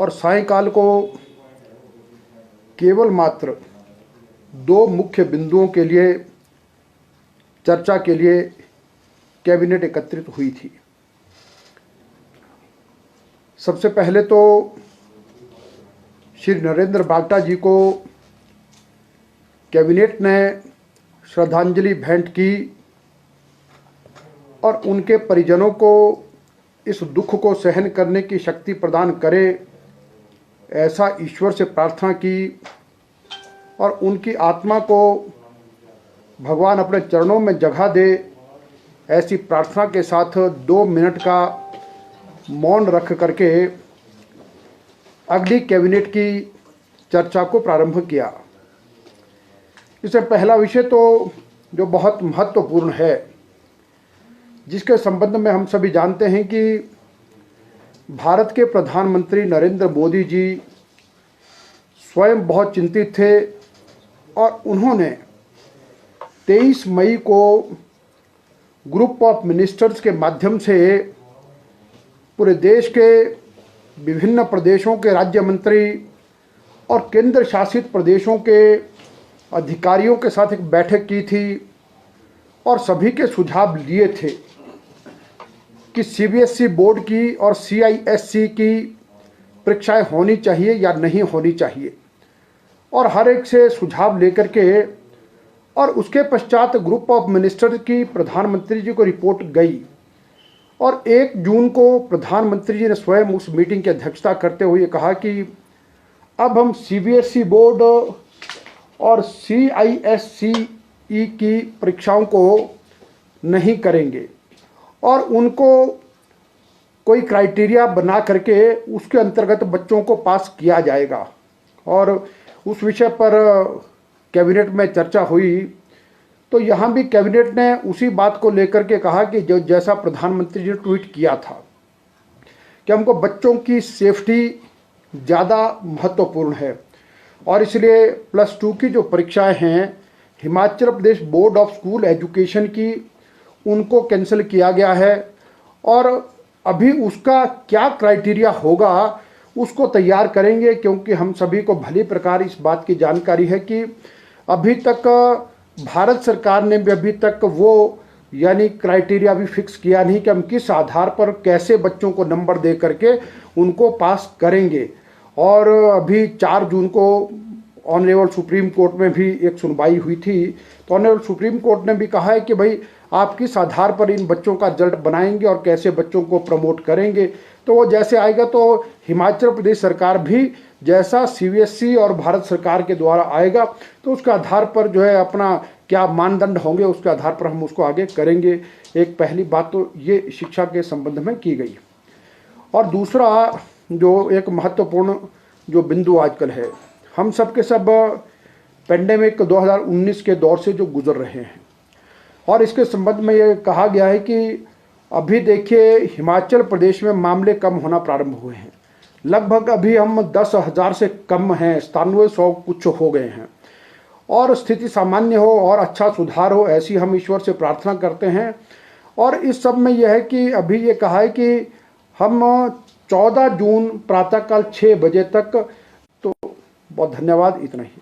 और सायंकाल को केवल मात्र 2 मुख्य बिंदुओं के लिए चर्चा के लिए कैबिनेट एकत्रित हुई थी। सबसे पहले तो श्री नरेंद्र बागटा जी को कैबिनेट ने श्रद्धांजलि भेंट की और उनके परिजनों को इस दुख को सहन करने की शक्ति प्रदान करे, ऐसा ईश्वर से प्रार्थना की और उनकी आत्मा को भगवान अपने चरणों में जगह दे, ऐसी प्रार्थना के साथ 2 मिनट का मौन रख करके अगली कैबिनेट की चर्चा को प्रारंभ किया। इससे पहला विषय तो जो बहुत महत्वपूर्ण है, जिसके संबंध में हम सभी जानते हैं कि भारत के प्रधानमंत्री नरेंद्र मोदी जी स्वयं बहुत चिंतित थे और उन्होंने 23 मई को ग्रुप ऑफ मिनिस्टर्स के माध्यम से पूरे देश के विभिन्न प्रदेशों के राज्य मंत्री और केंद्र शासित प्रदेशों के अधिकारियों के साथ एक बैठक की थी और सभी के सुझाव लिए थे कि सीबीएसई बोर्ड की और सीआईएससी की परीक्षाएं होनी चाहिए या नहीं होनी चाहिए, और हर एक से सुझाव लेकर के और उसके पश्चात ग्रुप ऑफ मिनिस्टर की प्रधानमंत्री जी को रिपोर्ट गई और 1 जून को प्रधानमंत्री जी ने स्वयं उस मीटिंग की अध्यक्षता करते हुए कहा कि अब हम सीबीएसई बोर्ड और सीआईएससीई की परीक्षाओं को नहीं करेंगे और उनको कोई क्राइटेरिया बना करके उसके अंतर्गत बच्चों को पास किया जाएगा। और उस विषय पर कैबिनेट में चर्चा हुई तो यहाँ भी कैबिनेट ने उसी बात को लेकर के कहा कि जो जैसा प्रधानमंत्री जी ने ट्वीट किया था कि हमको बच्चों की सेफ्टी ज़्यादा महत्वपूर्ण है और इसलिए +2 की जो परीक्षाएं हैं Himachal Pradesh board of school education की, उनको कैंसिल किया गया है और अभी उसका क्या क्राइटेरिया होगा उसको तैयार करेंगे, क्योंकि हम सभी को भली प्रकार इस बात की जानकारी है कि अभी तक भारत सरकार ने भी अभी तक वो यानी क्राइटेरिया भी फिक्स किया नहीं कि हम किस आधार पर कैसे बच्चों को नंबर दे करके उनको पास करेंगे। और अभी 4 जून को ऑनरेबल सुप्रीम कोर्ट में भी एक सुनवाई हुई थी, तो ऑनरेबल सुप्रीम कोर्ट ने भी कहा है कि भाई आप किस आधार पर इन बच्चों का रिजल्ट बनाएंगे और कैसे बच्चों को प्रमोट करेंगे। तो वो जैसे आएगा तो हिमाचल प्रदेश सरकार भी जैसा सीबीएसई और भारत सरकार के द्वारा आएगा तो उसके आधार पर जो है अपना क्या मानदंड होंगे उसके आधार पर हम उसको आगे करेंगे। एक पहली बात तो ये शिक्षा के संबंध में की गई। और दूसरा जो एक महत्वपूर्ण जो बिंदु आजकल है, हम सब के सब पेंडेमिक 2019 के दौर से जो गुजर रहे हैं और इसके संबंध में ये कहा गया है कि अभी देखिए हिमाचल प्रदेश में मामले कम होना प्रारंभ हुए हैं। लगभग अभी हम 10,000 से कम हैं, 9700 कुछ हो गए हैं और स्थिति सामान्य हो और अच्छा सुधार हो, ऐसी हम ईश्वर से प्रार्थना करते हैं। और इस सब में यह है कि अभी ये कहा है कि हम 14 जून प्रातःकाल 6 बजे तक, तो बहुत धन्यवाद, इतना ही।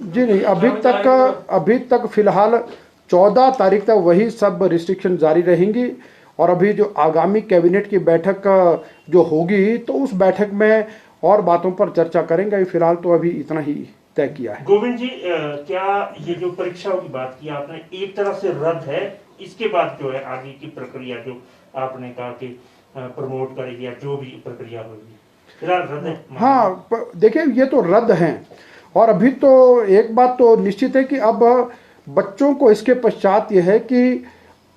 जी नहीं, अभी तक फिलहाल 14 तारीख तक वही सब रिस्ट्रिक्शन जारी रहेंगी और अभी जो आगामी कैबिनेट की बैठक जो होगी तो उस बैठक में और बातों पर चर्चा करेंगे। फिलहाल तो अभी इतना ही तय किया है। गोविंद जी, क्या ये जो परीक्षाओं की बात की आपने एक तरह से रद्द है, इसके बाद जो है आगे की प्रक्रिया जो आपने कहा कि प्रमोट करेगी या जो भी प्रक्रिया होगी फिलहाल रद्द है? हाँ, देखिए ये तो रद्द हैं और अभी तो एक बात तो निश्चित है कि अब बच्चों को इसके पश्चात यह है कि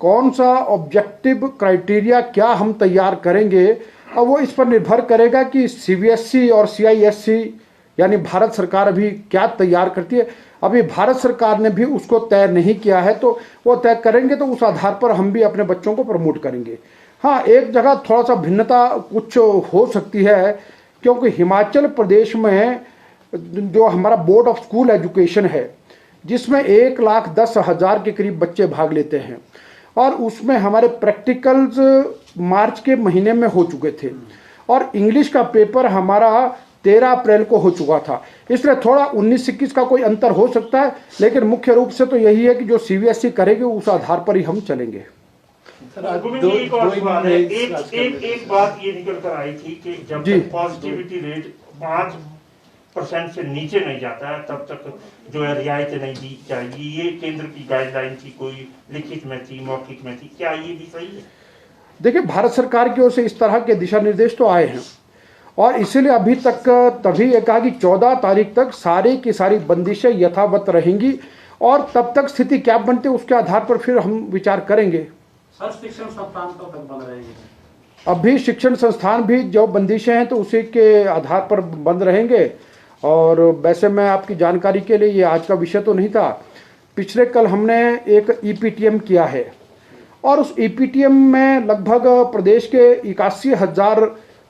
कौन सा ऑब्जेक्टिव क्राइटेरिया क्या हम तैयार करेंगे, और वो इस पर निर्भर करेगा कि सीबीएसई और सीआईएससी यानी भारत सरकार अभी क्या तैयार करती है। अभी भारत सरकार ने भी उसको तय नहीं किया है, तो वो तय करेंगे तो उस आधार पर हम भी अपने बच्चों को प्रमोट करेंगे। हाँ, एक जगह थोड़ा सा भिन्नता कुछ हो सकती है, क्योंकि हिमाचल प्रदेश में जो हमारा बोर्ड ऑफ स्कूल एजुकेशन है जिसमें 1,10,000 के करीब बच्चे भाग लेते हैं और उसमें हमारे प्रैक्टिकल्स मार्च के महीने में हो चुके थे और इंग्लिश का पेपर हमारा 13 अप्रैल को हो चुका था। इसलिए थोड़ा 19-21 का कोई अंतर हो सकता है, लेकिन मुख्य रूप से तो यही है कि जो सीबीएसई करेगी उस आधार पर ही हम चलेंगे। गोविंद जी, एक और सवाल है। एक बात ये निकल कर आई थी कि जब जी। तक पॉजिटिविटी रेट 5% से नीचे नहीं जाता है तब तक जो है रियायत नहीं दी जाएगी। ये केंद्र की गाइडलाइन थी, कोई लिखित में थी, मौखिक में थी, क्या ये भी सही है? देखिए, भारत सरकार की ओर से इस तरह के दिशा निर्देश तो आए हैं और इसीलिए अभी तक तभी ये कहा कि 14 तारीख तक सारी की सारी बंदिशें यथावत रहेंगी और तब तक स्थिति क्या बनती है उसके आधार पर फिर हम विचार करेंगे। सर, शिक्षण संस्थान कब तक बंद रहेंगे? अभी शिक्षण संस्थान भी जो बंदिशें हैं तो उसी के आधार पर बंद रहेंगे। और वैसे मैं आपकी जानकारी के लिए, ये आज का विषय तो नहीं था, पिछले कल हमने एक ईपीटीएम किया है और उस ईपीटीएम में लगभग प्रदेश के 81,000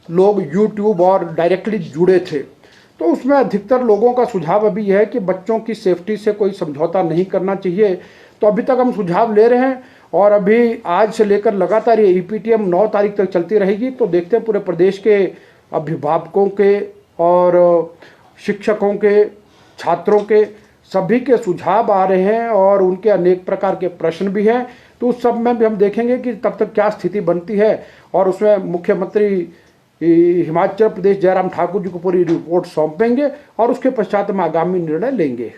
लोग यूट्यूब और डायरेक्टली जुड़े थे। तो उसमें अधिकतर लोगों का सुझाव अभी यह है कि बच्चों की सेफ्टी से कोई समझौता नहीं करना चाहिए। तो अभी तक हम सुझाव ले रहे हैं और अभी आज से लेकर लगातार ये ईपीटीएम 9 तारीख तक चलती रहेगी। तो देखते हैं पूरे प्रदेश के अभिभावकों के और शिक्षकों के, छात्रों के, सभी के सुझाव आ रहे हैं और उनके अनेक प्रकार के प्रश्न भी हैं। तो उस सब में भी हम देखेंगे कि तब तक क्या स्थिति बनती है और उसमें मुख्यमंत्री हिमाचल प्रदेश जयराम ठाकुर जी को पूरी रिपोर्ट सौंपेंगे और उसके पश्चात हम आगामी निर्णय लेंगे।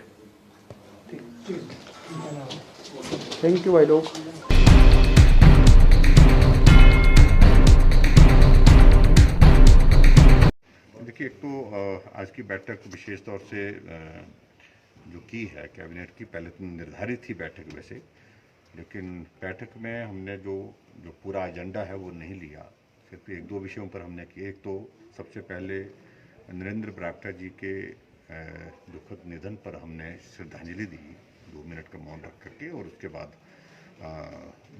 थैंक यू भाई लोग। देखिए, एक तो आज की बैठक विशेष तौर से जो की है कैबिनेट की, पहले तो निर्धारित थी बैठक वैसे, लेकिन बैठक में हमने जो पूरा एजेंडा है वो नहीं लिया। सिर्फ 1-2 विषयों पर हमने किए। एक तो सबसे पहले नरेंद्र बरागटा जी के दुखद निधन पर हमने श्रद्धांजलि दी 2 मिनट का मौन रख करके, और उसके बाद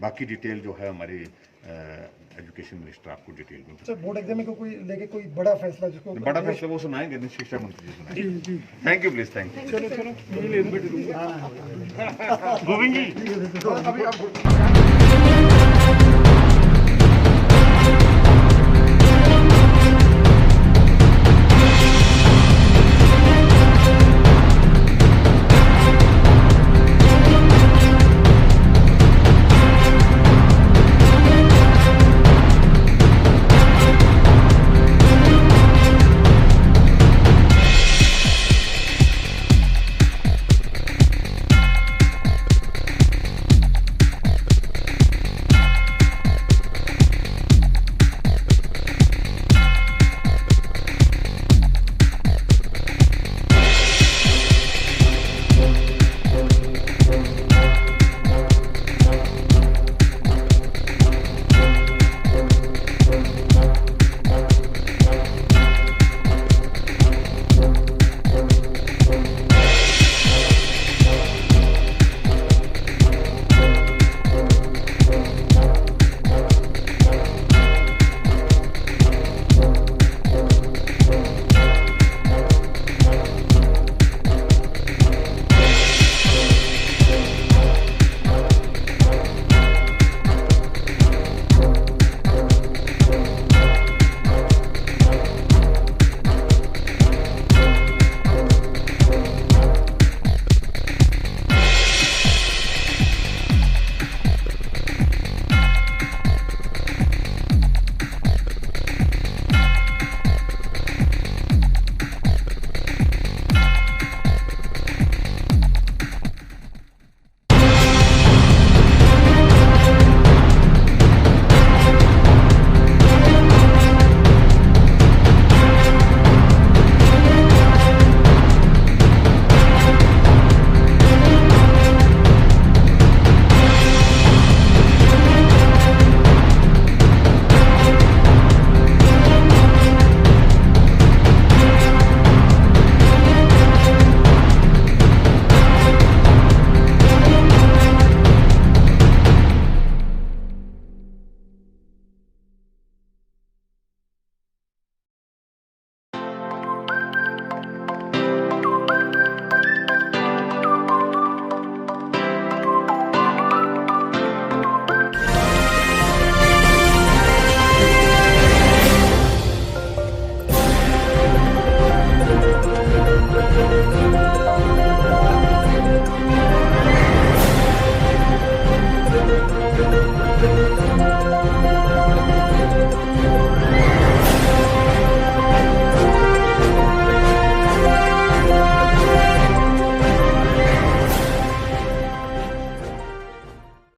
बाकी डिटेल जो है हमारी एजुकेशन मिनिस्टर आपको डिटेल में। सर, बोर्ड एग्जाम में कोई लेके कोई बड़ा फैसला जिसको बड़ा फैसला वो सुनाएंगे, शिक्षा मंत्री जी सुनाएंगे। Thank you, please, thank you. Govind ji